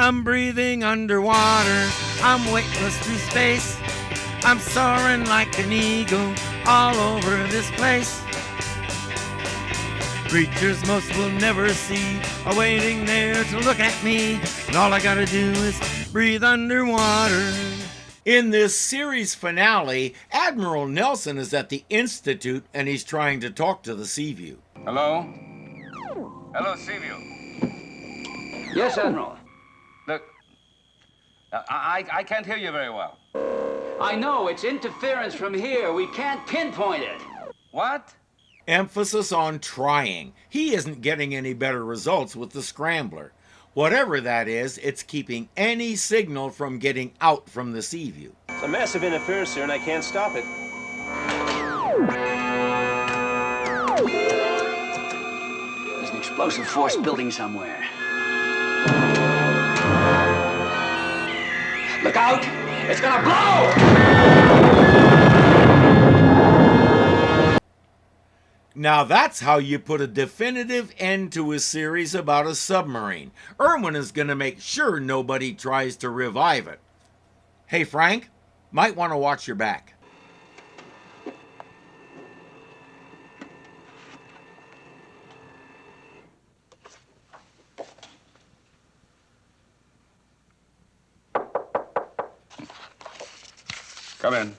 I'm breathing underwater, I'm weightless through space. I'm soaring like an eagle all over this place. Creatures most will never see are waiting there to look at me, and all I gotta do is breathe underwater. In this series finale, Admiral Nelson is at the Institute and he's trying to talk to the Seaview. Hello? Hello, Seaview. Yes, Admiral. Look, I can't hear you very well. I know, it's interference from here. We can't pinpoint it. What? Emphasis on trying. He isn't getting any better results with the scrambler. Whatever that is, it's keeping any signal from getting out from the Seaview. It's a massive interference here, and I can't stop it. There's an explosive force building somewhere. Look out! It's gonna blow! Now that's how you put a definitive end to a series about a submarine. Irwin is going to make sure nobody tries to revive it. Hey Frank, might want to watch your back. Come in.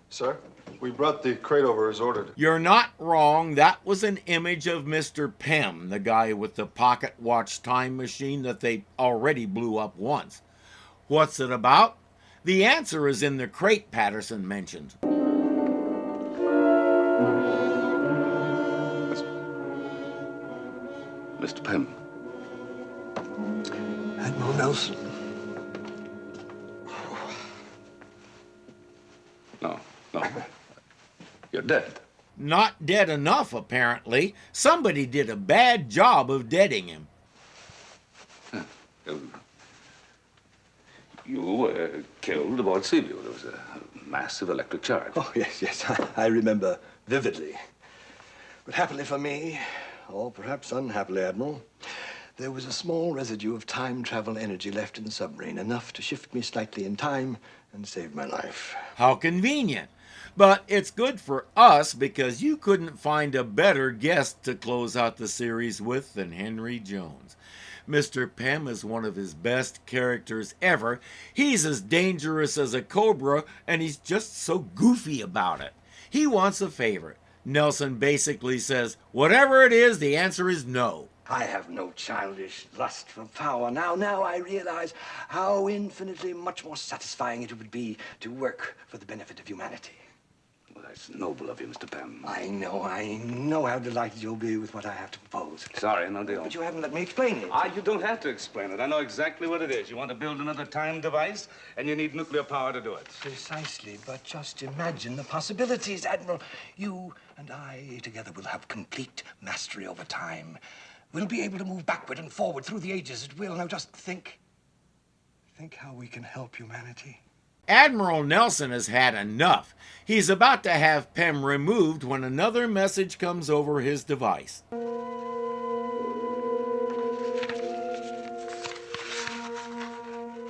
Sir, we brought the crate over as ordered. You're not wrong. That was an image of Mr. Pym, the guy with the pocket watch time machine that they already blew up once. What's it about? The answer is in the crate Patterson mentioned. Mr. Pym. Admiral Nelson. No. You're dead. Not dead enough, apparently. Somebody did a bad job of deading him. You were killed aboard Seaview. There was a massive electric charge. Oh, yes, I remember vividly. But happily for me, or perhaps unhappily, Admiral, there was a small residue of time travel energy left in the submarine, enough to shift me slightly in time and save my life. How convenient. But it's good for us because you couldn't find a better guest to close out the series with than Henry Jones. Mr. Pym is one of his best characters ever. He's as dangerous as a cobra, and he's just so goofy about it. He wants a favor. Nelson basically says, whatever it is, the answer is no. I have no childish lust for power. Now I realize how infinitely much more satisfying it would be to work for the benefit of humanity. Well, that's noble of you, Mr. Pym. I know how delighted you'll be with what I have to propose. Sorry, no deal. But you haven't let me explain it. You don't have to explain it. I know exactly what it is. You want to build another time device, and you need nuclear power to do it. Precisely, but just imagine the possibilities, Admiral. You and I together will have complete mastery over time. We'll be able to move backward and forward through the ages at will. Now just think how we can help humanity. Admiral Nelson has had enough. He's about to have Pym removed when another message comes over his device.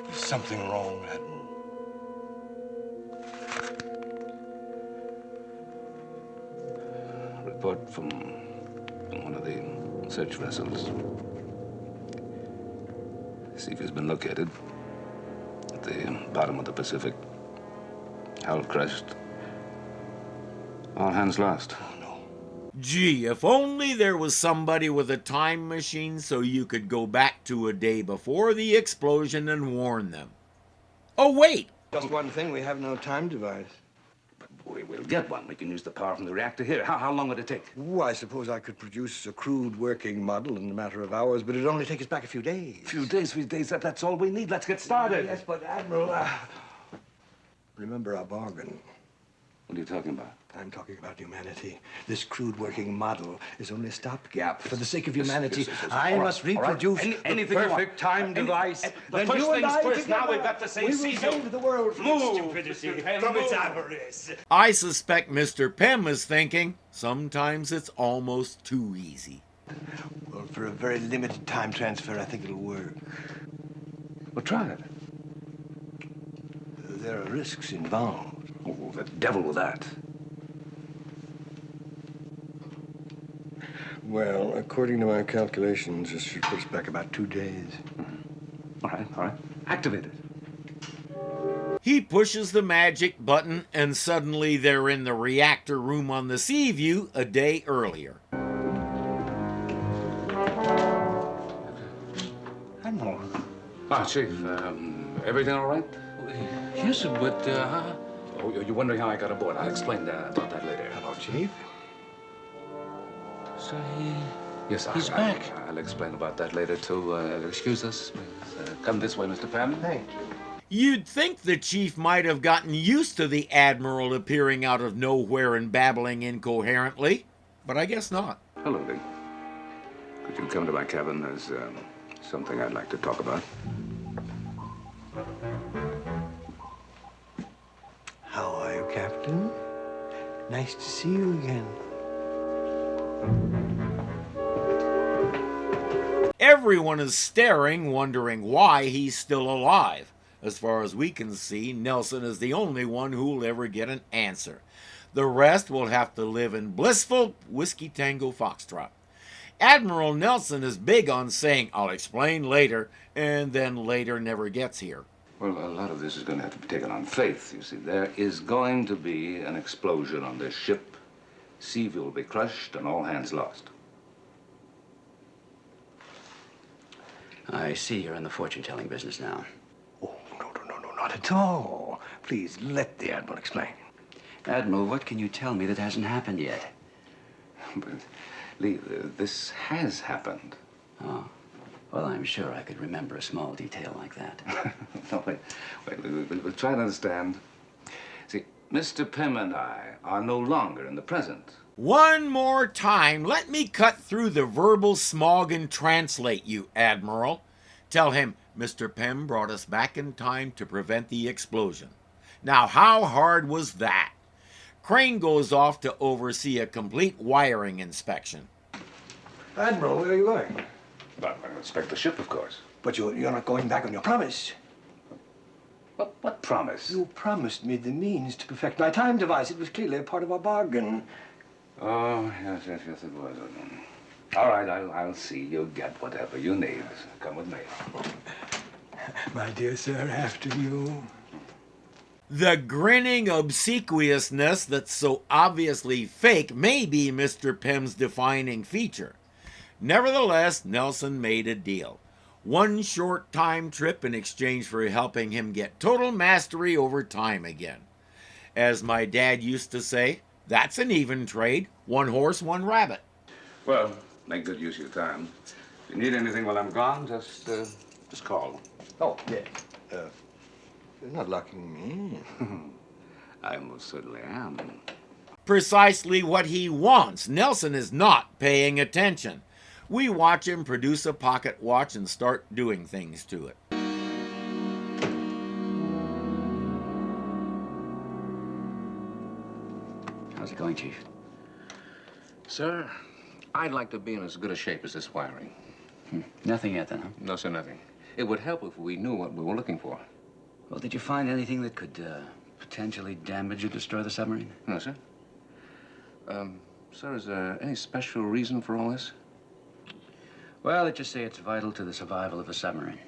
There's something wrong, Admiral. Report from one of the search vessels. Seaview's been located at the bottom of the Pacific. Hull crushed. All hands lost. Oh, no. Gee, if only there was somebody with a time machine so you could go back to a day before the explosion and warn them. Oh, wait! Just one thing, we have no time device. We'll get one. We can use the power from the reactor here. How long would it take? Oh, I suppose I could produce a crude working model in a matter of hours, but it'd only take us back a few days. Few days, that's all we need. Let's get started. Yes, but Admiral, remember our bargain. What are you talking about? I'm talking about humanity. This crude working model is only a stopgap. For the sake of humanity, I must reproduce the perfect time device. The first things first, now we've got to say Seaview. The world from Move. stupidity, from its avarice. I suspect Mr. Pym is thinking, sometimes it's almost too easy. Well, for a very limited time transfer, I think it'll work. Well, try it. There are risks involved. Oh, the devil with that. Well, according to my calculations, this should put us back about 2 days. All right. Activate it. He pushes the magic button, and suddenly they're in the reactor room on the Seaview a day earlier. Admiral. Ah, Chief, everything all right? Yes, but, Oh, you're wondering how I got aboard. I'll explain about that later. Hello, Chief. So Yes, he's back. I'll explain about that later, too. Excuse us, please. Come this way, Mr. Penn. Hey. You'd think the chief might have gotten used to the Admiral appearing out of nowhere and babbling incoherently, but I guess not. Hello, Lee. Could you come to my cabin? There's something I'd like to talk about. How are you, Captain? Nice to see you again. Everyone is staring, wondering why he's still alive. As far as we can see, Nelson is the only one who'll ever get an answer. The rest will have to live in blissful Whiskey Tango Foxtrot. Admiral Nelson is big on saying, "I'll explain later," and then later never gets here. Well, a lot of this is going to have to be taken on faith. You see, there is going to be an explosion on this ship. Seaview will be crushed and all hands lost. I see you're in the fortune-telling business now. Oh, no, not at all. Please, let the Admiral explain. Admiral, what can you tell me that hasn't happened yet? But, Lee, this has happened. Oh. Well, I'm sure I could remember a small detail like that. No, wait, we'll try to understand. See, Mr. Pym and I are no longer in the present. One more time, let me cut through the verbal smog and translate you, Admiral. Tell him Mr. Pym brought us back in time to prevent the explosion. Now, how hard was that? Crane goes off to oversee a complete wiring inspection. Admiral, where are you going? But I inspect the ship, of course. But you're not going back on your promise. What promise? You promised me the means to perfect my time device. It was clearly a part of our bargain. Oh, yes, it was. All right, I'll see. You'll get whatever you need. Come with me. My dear sir, after you. The grinning obsequiousness that's so obviously fake may be Mr. Pym's defining feature. Nevertheless, Nelson made a deal. One short time trip in exchange for helping him get total mastery over time again. As my dad used to say, that's an even trade. One horse, one rabbit. Well, make good use of your time. If you need anything while I'm gone, just call. Oh, yes. You're not locking me in. I most certainly am. Precisely what he wants. Nelson is not paying attention. We watch him produce a pocket watch and start doing things to it. How's it going, Chief? Sir, I'd like to be in as good a shape as this wiring. Nothing yet, then, huh? No, sir, nothing. It would help if we knew what we were looking for. Well, did you find anything that could potentially damage or destroy the submarine? No, sir. Sir, is there any special reason for all this? Well, let's just say it's vital to the survival of the submarine.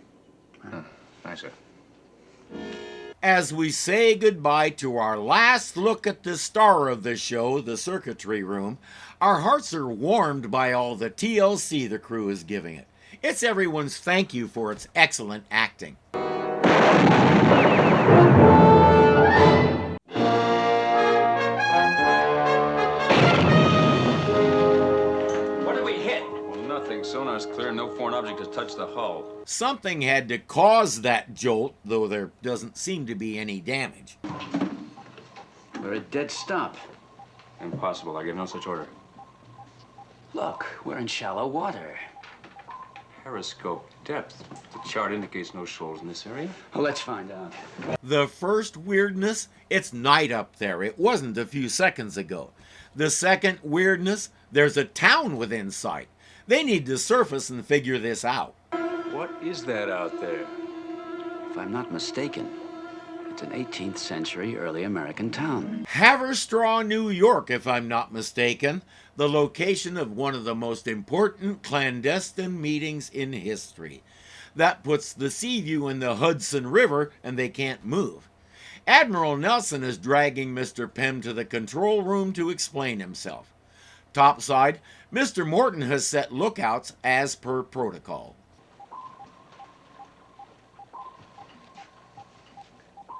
Aye, sir. As we say goodbye to our last look at the star of the show, the circuitry room, our hearts are warmed by all the TLC the crew is giving it. It's everyone's thank you for its excellent acting. What did we hit? Well, nothing. Sonar's clear. No foreign object has touched the hull. Something had to cause that jolt, though there doesn't seem to be any damage. We're at dead stop. Impossible. I gave no such order. Look, we're in shallow water. Periscope depth. The chart indicates no shoals in this area. Well, let's find out. The first weirdness, it's night up there. It wasn't a few seconds ago. The second weirdness, there's a town within sight. They need to surface and figure this out. What is that out there? If I'm not mistaken, it's an 18th century early American town. Haverstraw, New York, if I'm not mistaken, the location of one of the most important clandestine meetings in history. That puts the Seaview in the Hudson River, and they can't move. Admiral Nelson is dragging Mr. Pym to the control room to explain himself. Topside, Mr. Morton has set lookouts as per protocol.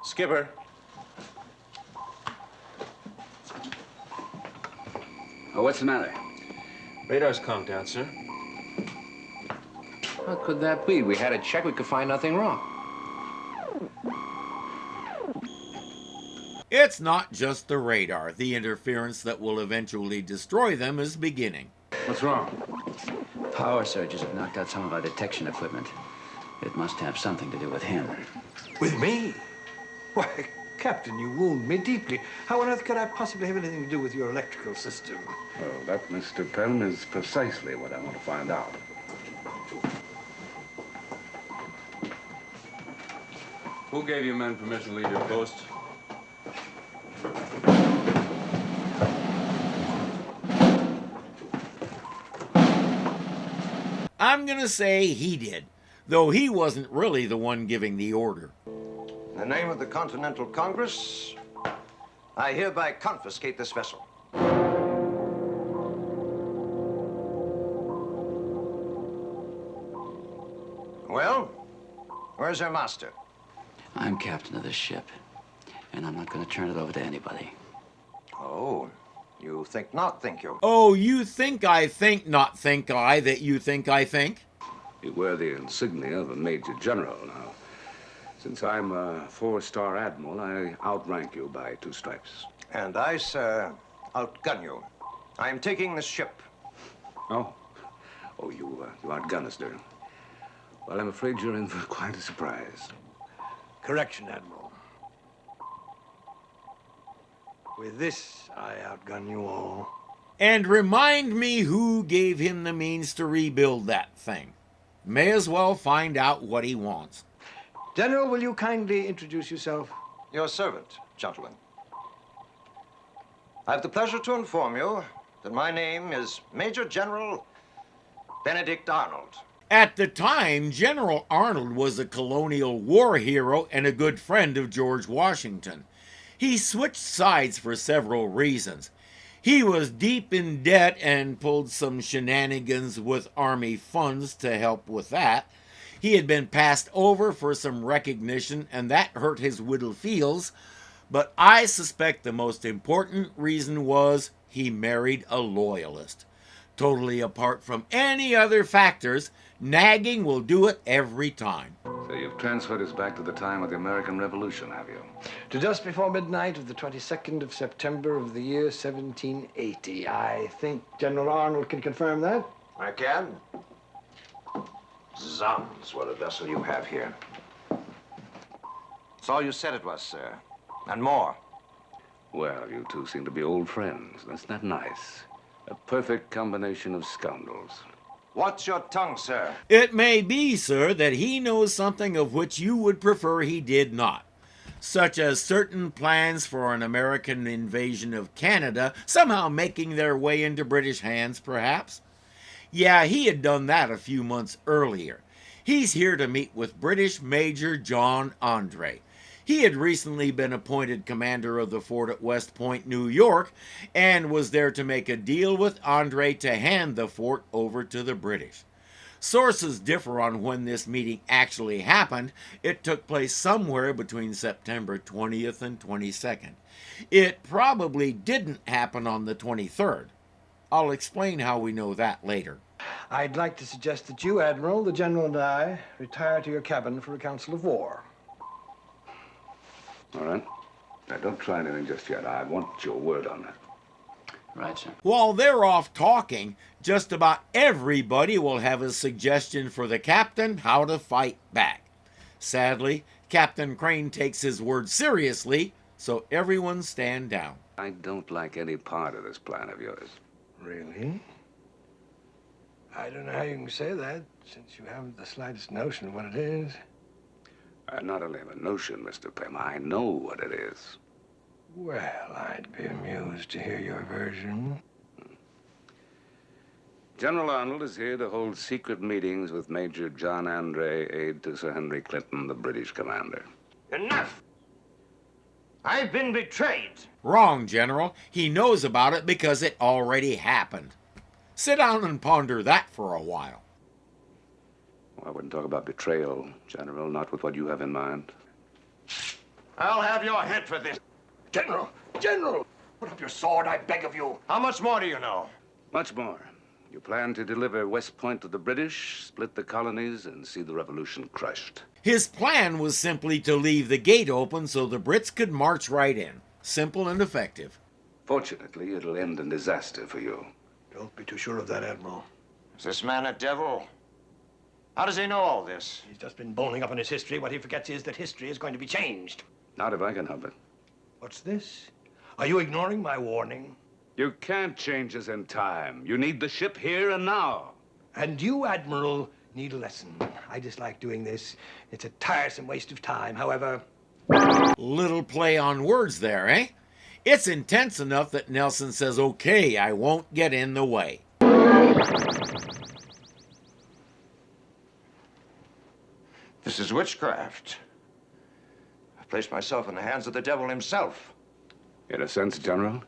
Skipper. Oh, what's the matter? Radar's conked out, sir. How could that be? We had a check. We could find nothing wrong. It's not just the radar. The interference that will eventually destroy them is beginning. What's wrong? Power surges have knocked out some of our detection equipment. It must have something to do with him. With me? Why, Captain, you wound me deeply. How on earth could I possibly have anything to do with your electrical system? Well, that, Mr. Pym, is precisely what I want to find out. Who gave you men permission to leave your post? I'm gonna say he did, though he wasn't really the one giving the order. In the name of the Continental Congress, I hereby confiscate this vessel. Well, where's her master? I'm captain of this ship, and I'm not going to turn it over to anybody. Oh, you think not, think you? Oh, you think I think, not think I, that you think I think? You wear the insignia of a major general now. Since I'm a 4-star admiral, I outrank you by 2 stripes. And I, sir, outgun you. I am taking this ship. Oh? Oh, you outgun us, dear. Well, I'm afraid you're in for quite a surprise. Correction, Admiral. With this, I outgun you all. And remind me who gave him the means to rebuild that thing. May as well find out what he wants. General, will you kindly introduce yourself? Your servant, gentlemen. I have the pleasure to inform you that my name is Major General Benedict Arnold. At the time, General Arnold was a colonial war hero and a good friend of George Washington. He switched sides for several reasons. He was deep in debt and pulled some shenanigans with Army funds to help with that. He had been passed over for some recognition, and that hurt his little feels. But I suspect the most important reason was he married a loyalist. Totally apart from any other factors, nagging will do it every time. So you've transferred us back to the time of the American Revolution, have you? To just before midnight of the 22nd of September of the year 1780. I think General Arnold can confirm that. I can. Zounds, what a vessel you have here. It's all you said it was, sir. And more. Well, you two seem to be old friends. That's not nice. A perfect combination of scoundrels. Watch your tongue, sir. It may be, sir, that he knows something of which you would prefer he did not, such as certain plans for an American invasion of Canada somehow making their way into British hands, perhaps. Yeah, he had done that a few months earlier. He's here to meet with British Major John Andre. He had recently been appointed commander of the fort at West Point, New York, and was there to make a deal with Andre to hand the fort over to the British. Sources differ on when this meeting actually happened. It took place somewhere between September 20th and 22nd. It probably didn't happen on the 23rd. I'll explain how we know that later. I'd like to suggest that you, Admiral, the General, and I retire to your cabin for a council of war. All right? Now, don't try anything just yet. I want your word on that. Right, sir. While they're off talking, just about everybody will have a suggestion for the captain how to fight back. Sadly, Captain Crane takes his word seriously, so everyone stand down. I don't like any part of this plan of yours. Really? I don't know how you can say that, since you haven't the slightest notion of what it is. I not only have a notion, Mr. Pym, I know what it is. Well, I'd be amused to hear your version. General Arnold is here to hold secret meetings with Major John Andre, aide to Sir Henry Clinton, the British commander. Enough! I've been betrayed. Wrong, General. He knows about it because it already happened. Sit down and ponder that for a while. Well, I wouldn't talk about betrayal, General, not with what you have in mind. I'll have your head for this. General! General! Put up your sword, I beg of you. How much more do you know? Much more. You plan to deliver West Point to the British, split the colonies, and see the revolution crushed. His plan was simply to leave the gate open so the Brits could march right in. Simple and effective. Fortunately, it'll end in disaster for you. Don't be too sure of that, Admiral. Is this man a devil? How does he know all this? He's just been boning up in his history. What he forgets is that history is going to be changed. Not if I can help it. What's this? Are you ignoring my warning? You can't change us in time. You need the ship here and now. And you, Admiral, need a lesson. I dislike doing this. It's a tiresome waste of time. However... Little play on words there, eh? It's intense enough that Nelson says, okay, I won't get in the way. This is witchcraft. I've placed myself in the hands of the devil himself. In a sense, General,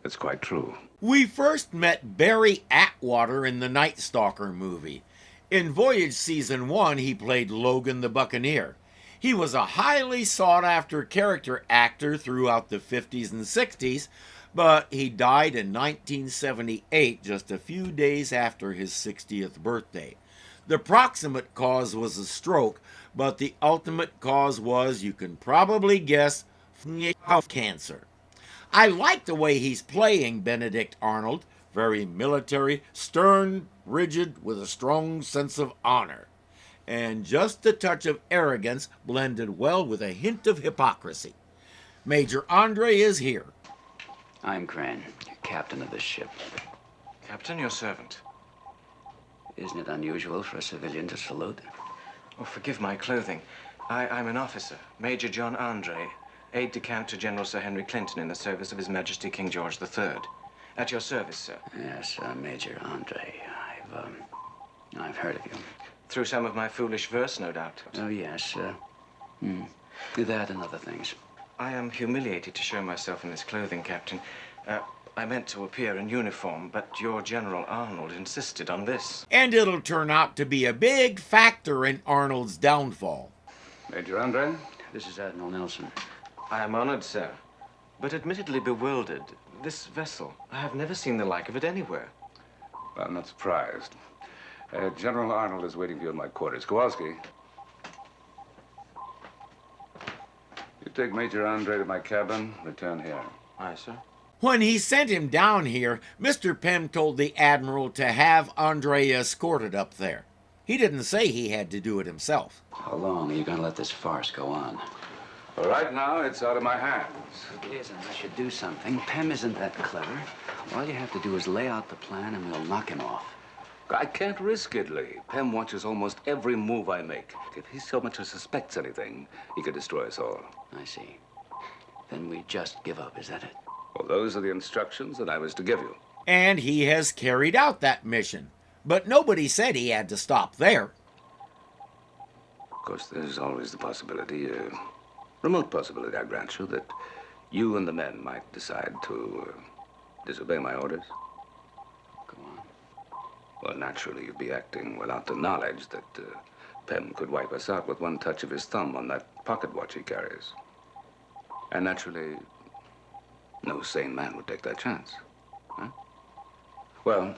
it's quite true. We first met Barry Atwater in the Night Stalker movie. In Voyage Season 1, he played Logan the Buccaneer. He was a highly sought-after character actor throughout the 50s and 60s, but he died in 1978, just a few days after his 60th birthday. The proximate cause was a stroke, but the ultimate cause was, you can probably guess, cancer. I like the way he's playing Benedict Arnold, very military, stern, rigid, with a strong sense of honor. And just a touch of arrogance blended well with a hint of hypocrisy. Major Andre is here. I'm Crane, captain of this ship. Captain, your servant. Isn't it unusual for a civilian to salute? Oh, forgive my clothing. I'm an officer, Major John Andre, aide-de-camp to General Sir Henry Clinton in the service of His Majesty King George III. At your service, sir. Yes, Major Andre. I've heard of you. Through some of my foolish verse, no doubt. Oh, yes, that and other things. I am humiliated to show myself in this clothing, Captain. I meant to appear in uniform, but your General Arnold insisted on this. And it'll turn out to be a big factor in Arnold's downfall. Major Andre? This is Admiral Nelson. I am honored, sir, but admittedly bewildered. This vessel, I have never seen the like of it anywhere. Well, I'm not surprised. General Arnold is waiting for you in my quarters. Kowalski. You take Major Andre to my cabin, return here. Aye, sir. When he sent him down here, Mr. Pym told the Admiral to have Andre escorted up there. He didn't say he had to do it himself. How long are you going to let this farce go on? Well, right now, it's out of my hands. It is unless you do something. Pym isn't that clever. All you have to do is lay out the plan and we'll knock him off. I can't risk it, Lee. Pym watches almost every move I make. If he so much as suspects anything, he could destroy us all. I see. Then we just give up, is that it? Well, those are the instructions that I was to give you. And he has carried out that mission. But nobody said he had to stop there. Of course, there's always the possibility, remote possibility, I grant you, that you and the men might decide to disobey my orders. Go on. Well, naturally, you'd be acting without the knowledge that Pym could wipe us out with one touch of his thumb on that pocket watch he carries. And naturally, no sane man would take that chance. Huh? Well,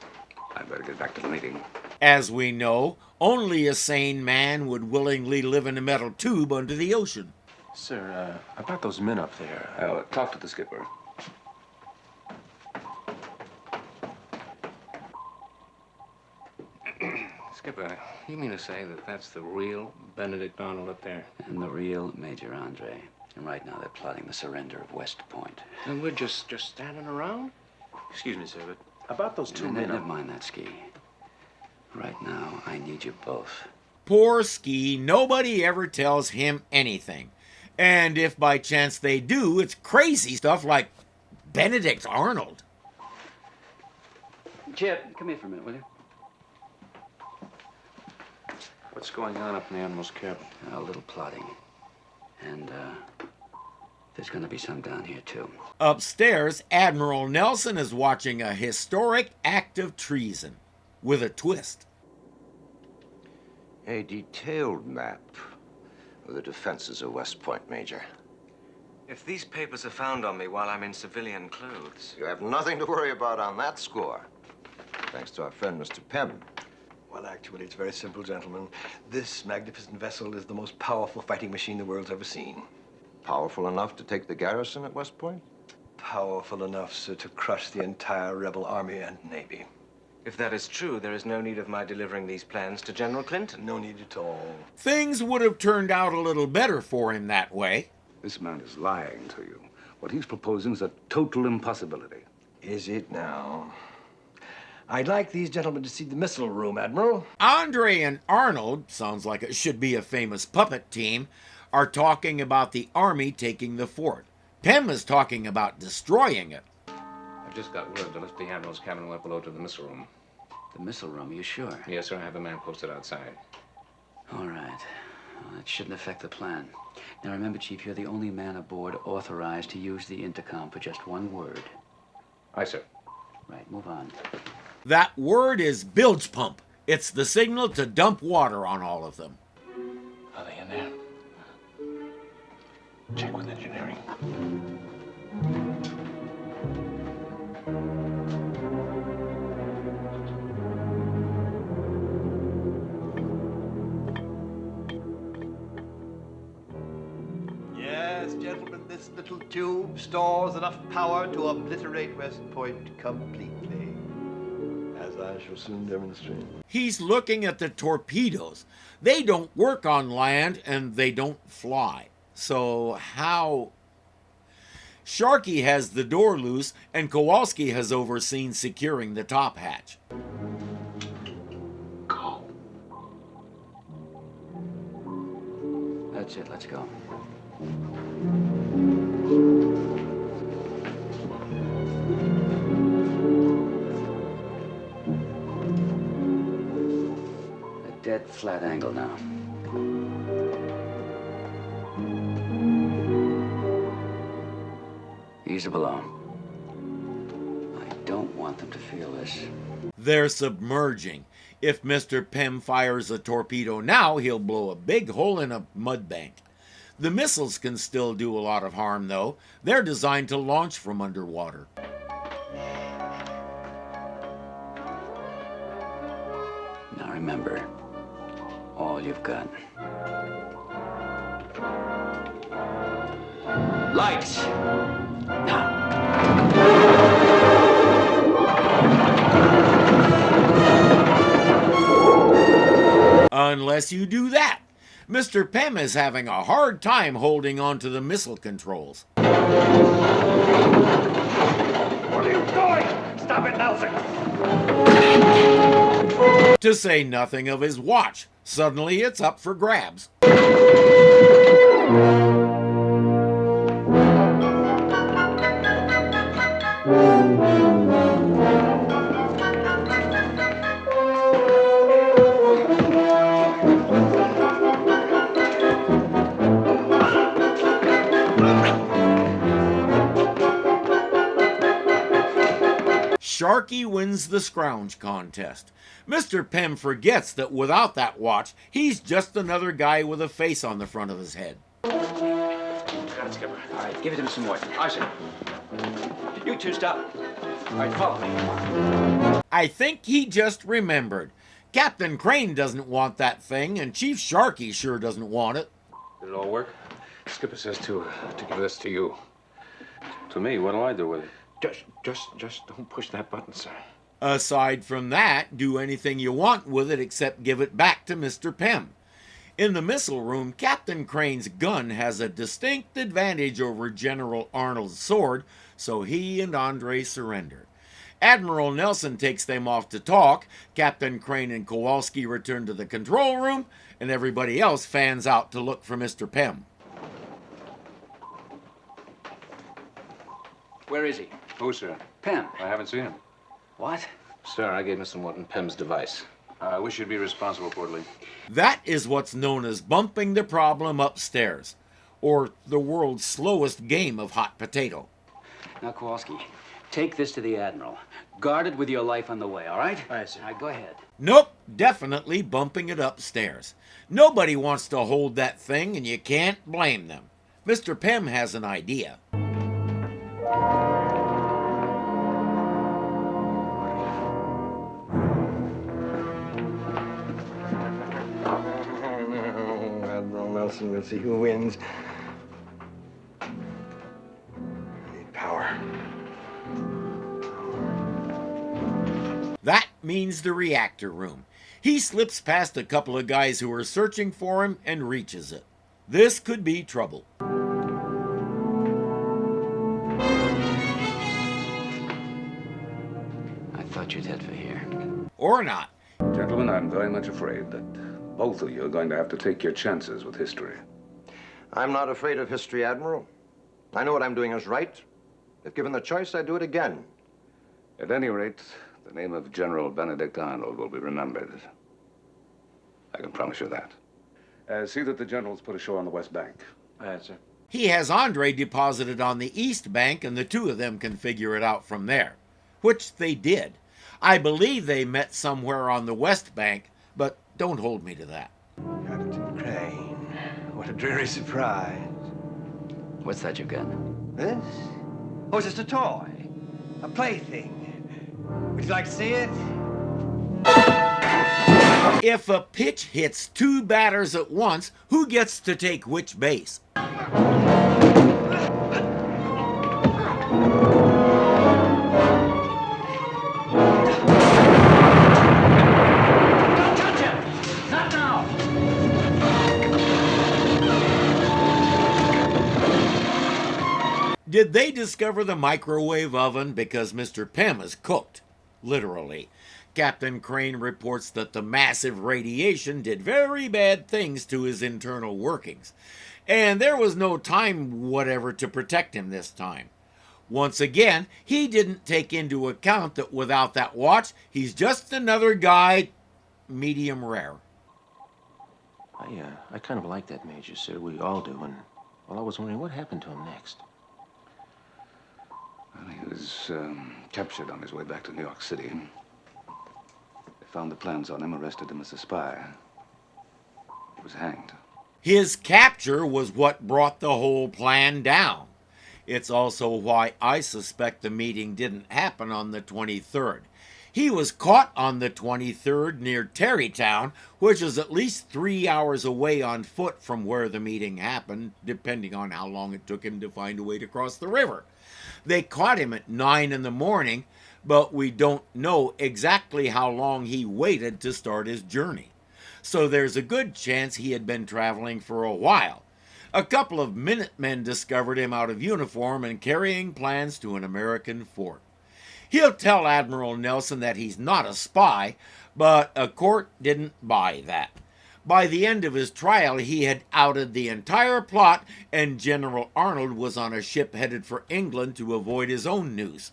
I'd better get back to the meeting. As we know, only a sane man would willingly live in a metal tube under the ocean. Sir, about those men up there. I'll talk to the skipper. Skipper, you mean to say that that's the real Benedict Arnold up there? And the real Major Andre. And right now they're plotting the surrender of West Point. And we're just standing around? Excuse me, sir, but about those two men Never up... mind that, Ski. Right now, I need you both. Poor Ski, nobody ever tells him anything. And if by chance they do, it's crazy stuff like Benedict Arnold. Chip, come here for a minute, will you? What's going on up in the Admiral's cabin? A little plotting. And, there's gonna be some down here, too. Upstairs, Admiral Nelson is watching a historic act of treason with a twist. A detailed map of the defenses of West Point, Major. If these papers are found on me while I'm in civilian clothes... You have nothing to worry about on that score. Thanks to our friend, Mr. Pym. Well, actually, it's very simple, gentlemen. This magnificent vessel is the most powerful fighting machine the world's ever seen. Powerful enough to take the garrison at West Point? Powerful enough, sir, to crush the entire rebel army and navy. If that is true, there is no need of my delivering these plans to General Clinton. No need at all. Things would have turned out a little better for him that way. This man is lying to you. What he's proposing is a total impossibility. Is it now? I'd like these gentlemen to see the missile room, Admiral. Andre and Arnold, sounds like it should be a famous puppet team, are talking about the army taking the fort. Pym is talking about destroying it. I've just got word to lift the Admiral's cabin well below to the missile room. The missile room, are you sure? Yes, sir. I have a man posted outside. All right. Well, it shouldn't affect the plan. Now remember, Chief, you're the only man aboard authorized to use the intercom for just one word. Aye, sir. Right, move on. That word is bilge pump. It's the signal to dump water on all of them. Are they in there? Check with engineering. Yes, gentlemen, this little tube stores enough power to obliterate West Point completely, as I shall soon demonstrate. He's looking at the torpedoes. They don't work on land and they don't fly. So how... Sharkey has the door loose and Kowalski has overseen securing the top hatch. Go. That's it, let's go. A dead flat angle now. Ease it below. I don't want them to feel this. They're submerging. If Mr. Pym fires a torpedo now, he'll blow a big hole in a mud bank. The missiles can still do a lot of harm, though. They're designed to launch from underwater. Now remember, all you've got. Lights! Now! Unless you do that. Mr. Pym is having a hard time holding on to the missile controls. What are you doing? Stop it, Nelson! To say nothing of his watch. Suddenly it's up for grabs. Sharkey wins the scrounge contest. Mr. Pym forgets that without that watch, he's just another guy with a face on the front of his head. Got it, Skipper. All right, give it to me some more. Aye, sir. You two stop. All right, follow me. I think he just remembered. Captain Crane doesn't want that thing, and Chief Sharkey sure doesn't want it. Did it all work? Skipper says to give this to you. To me? What'll I do with it? Just don't push that button, sir. Aside from that, do anything you want with it except give it back to Mr. Pym. In the missile room, Captain Crane's gun has a distinct advantage over General Arnold's sword, so he and Andre surrender. Admiral Nelson takes them off to talk, Captain Crane and Kowalski return to the control room, and everybody else fans out to look for Mr. Pym. Where is he? Who, sir? Pym. I haven't seen him. What? Sir, I gave Mr. Morton Pym's device. I wish you'd be responsible for it, Lee. That is what's known as bumping the problem upstairs, or the world's slowest game of hot potato. Now, Kowalski, take this to the Admiral. Guard it with your life on the way, all right? All right, sir. All right, go ahead. Nope, definitely bumping it upstairs. Nobody wants to hold that thing, and you can't blame them. Mr. Pym has an idea. Admiral Nelson, we'll see who wins. I need power. That means the reactor room. He slips past a couple of guys who are searching for him and reaches it. This could be trouble. I thought you'd head for here. Or not. Gentlemen, I'm very much afraid that both of you are going to have to take your chances with history. I'm not afraid of history, Admiral. I know what I'm doing is right. If given the choice, I'd do it again. At any rate, the name of General Benedict Arnold will be remembered. I can promise you that. See that the generals put ashore on the West Bank. Aye, sir. He has Andre deposited on the East Bank, and the two of them can figure it out from there. Which they did. I believe they met somewhere on the West Bank, but don't hold me to that. Captain Crane, what a dreary surprise. What's that you got? This? Oh, it's just a toy. A plaything. Would you like to see it? If a pitch hits two batters at once, who gets to take which base? Did they discover the microwave oven because Mr. Pym is cooked? Literally. Captain Crane reports that the massive radiation did very bad things to his internal workings, and there was no time whatever to protect him this time. Once again, he didn't take into account that without that watch, he's just another guy, medium rare. I kind of like that Major, sir. We all do. And, well, I was wondering what happened to him next. Well, he was captured on his way back to New York City. They found the plans on him, arrested him as a spy. He was hanged. His capture was what brought the whole plan down. It's also why I suspect the meeting didn't happen on the 23rd. He was caught on the 23rd near Tarrytown, which is at least 3 hours away on foot from where the meeting happened, depending on how long it took him to find a way to cross the river. They caught him at 9 in the morning, but we don't know exactly how long he waited to start his journey. So there's a good chance he had been traveling for a while. A couple of Minutemen discovered him out of uniform and carrying plans to an American fort. He'll tell Admiral Nelson that he's not a spy, but a court didn't buy that. By the end of his trial, he had outed the entire plot, and General Arnold was on a ship headed for England to avoid his own news.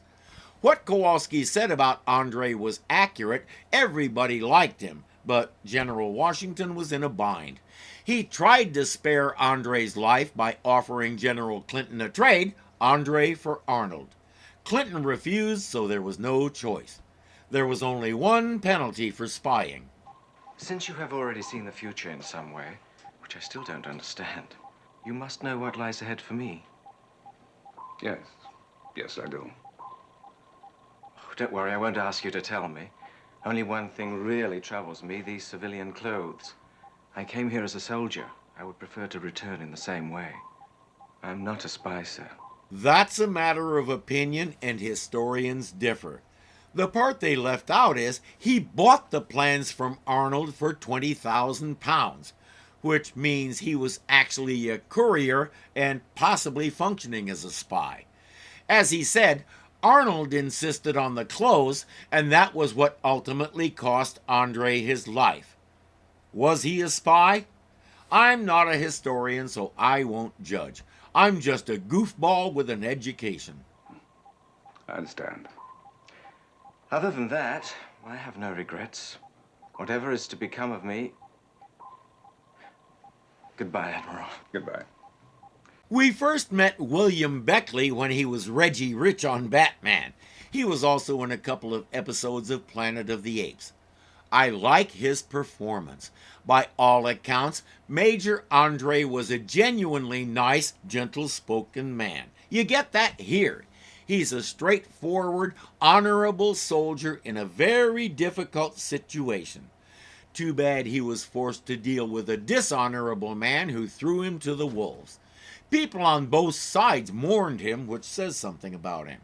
What Kowalski said about Andre was accurate. Everybody liked him, but General Washington was in a bind. He tried to spare Andre's life by offering General Clinton a trade, Andre for Arnold. Clinton refused, so there was no choice. There was only one penalty for spying. Since you have already seen the future in some way, which I still don't understand, you must know what lies ahead for me. Yes. Yes, I do. Oh, don't worry, I won't ask you to tell me. Only one thing really troubles me, these civilian clothes. I came here as a soldier. I would prefer to return in the same way. I'm not a spy, sir. That's a matter of opinion, and historians differ. The part they left out is he bought the plans from Arnold for £20,000, which means he was actually a courier and possibly functioning as a spy. As he said, Arnold insisted on the clothes, and that was what ultimately cost Andre his life. Was he a spy? I'm not a historian, so I won't judge. I'm just a goofball with an education. I understand. Other than that, I have no regrets. Whatever is to become of me... Goodbye, Admiral. Goodbye. We first met William Beckley when he was Reggie Rich on Batman. He was also in a couple of episodes of Planet of the Apes. I like his performance. By all accounts, Major Andre was a genuinely nice, gentle-spoken man. You get that here. He's a straightforward, honorable soldier in a very difficult situation. Too bad he was forced to deal with a dishonorable man who threw him to the wolves. People on both sides mourned him, which says something about him.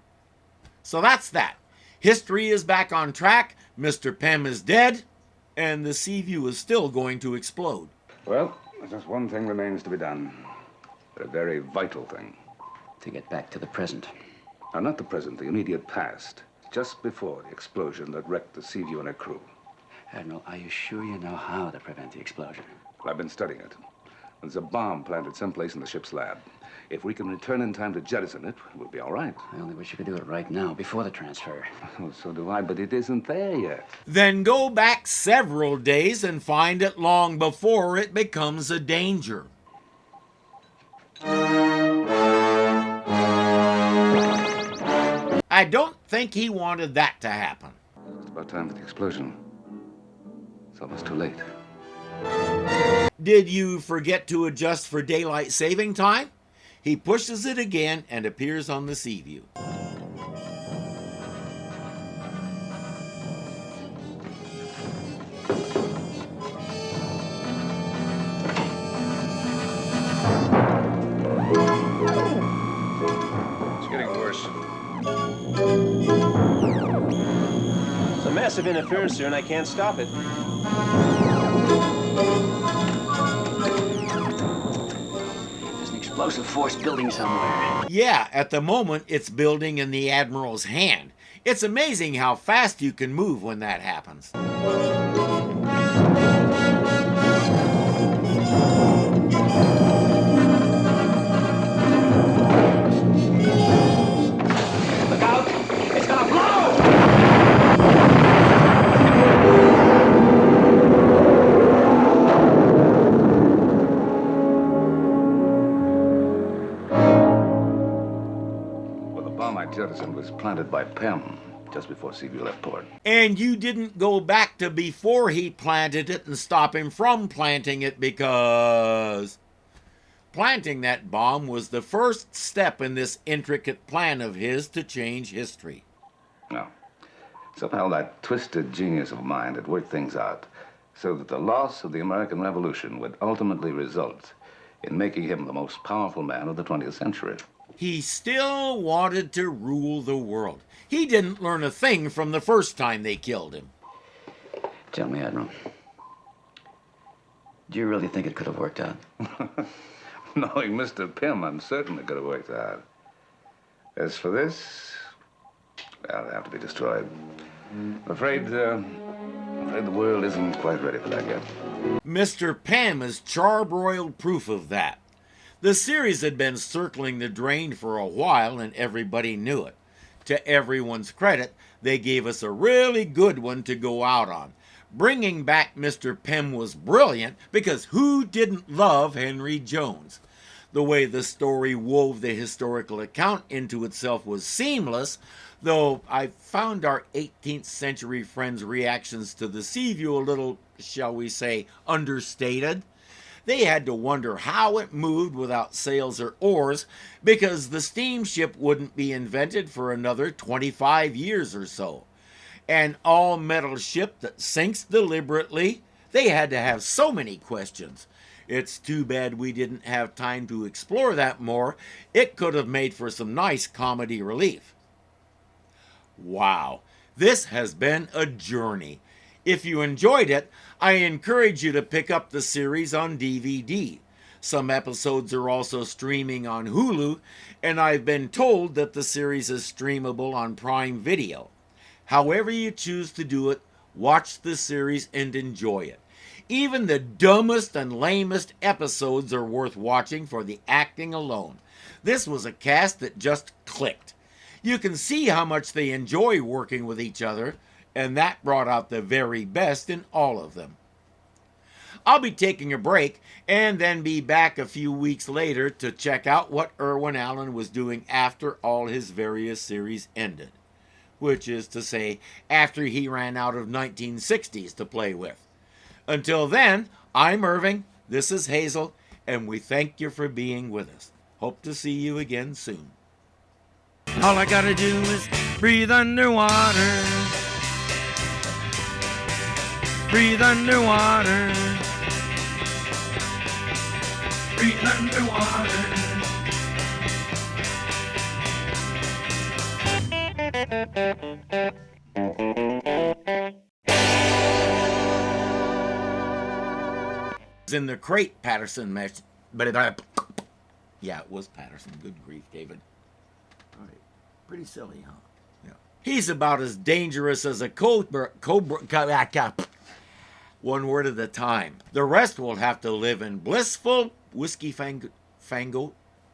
So that's that. History is back on track, Mr. Pym is dead, and the Seaview is still going to explode. Well, just one thing remains to be done. A very vital thing. To get back to the present. Now, not the present, the immediate past. Just before the explosion that wrecked the Seaview and her crew. Admiral, are you sure you know how to prevent the explosion? Well, I've been studying it. There's a bomb planted someplace in the ship's lab. If we can return in time to jettison it, we'll be all right. I only wish you could do it right now, before the transfer. Oh, so do I, but it isn't there yet. Then go back several days and find it long before it becomes a danger. I don't think he wanted that to happen. It's about time for the explosion. It's almost too late. Did you forget to adjust for daylight saving time? He pushes it again and appears on the Seaview. It's getting worse. It's a massive interference here, and I can't stop it. Explosive force building somewhere. Yeah, at the moment it's building in the Admiral's hand. It's amazing how fast you can move when that happens. Look out! It's gonna blow! Jettison was planted by Pym just before Seaview left port. And you didn't go back to before he planted it and stop him from planting it because... planting that bomb was the first step in this intricate plan of his to change history. No. Somehow that twisted genius of mine had worked things out so that the loss of the American Revolution would ultimately result in making him the most powerful man of the 20th century. He still wanted to rule the world. He didn't learn a thing from the first time they killed him. Tell me, Admiral, do you really think it could have worked out? Knowing Mr. Pym, I'm certain it could have worked out. As for this, well, it'll have to be destroyed. I'm afraid the world isn't quite ready for that yet. Mr. Pym is charbroiled proof of that. The series had been circling the drain for a while and everybody knew it. To everyone's credit, they gave us a really good one to go out on. Bringing back Mr. Pym was brilliant because who didn't love Henry Jones? The way the story wove the historical account into itself was seamless, though I found our 18th century friends' reactions to the Seaview a little, shall we say, understated. They had to wonder how it moved without sails or oars because the steamship wouldn't be invented for another 25 years or so. An all-metal ship that sinks deliberately, they had to have so many questions. It's too bad we didn't have time to explore that more. It could have made for some nice comedy relief. Wow, this has been a journey. If you enjoyed it, I encourage you to pick up the series on DVD. Some episodes are also streaming on Hulu, and I've been told that the series is streamable on Prime Video. However you choose to do it, watch the series and enjoy it. Even the dumbest and lamest episodes are worth watching for the acting alone. This was a cast that just clicked. You can see how much they enjoy working with each other, and that brought out the very best in all of them. I'll be taking a break and then be back a few weeks later to check out what Irwin Allen was doing after all his various series ended. Which is to say, after he ran out of 1960s to play with. Until then, I'm Irving, this is Hazel, and we thank you for being with us. Hope to see you again soon. All I gotta do is breathe underwater. Breathe underwater. Breathe underwater. In the crate, Patterson match, but yeah, it was Patterson. Good grief, David. All right, pretty silly, huh? Yeah. He's about as dangerous as a cobra. One word at a time. The rest will have to live in blissful whiskey fango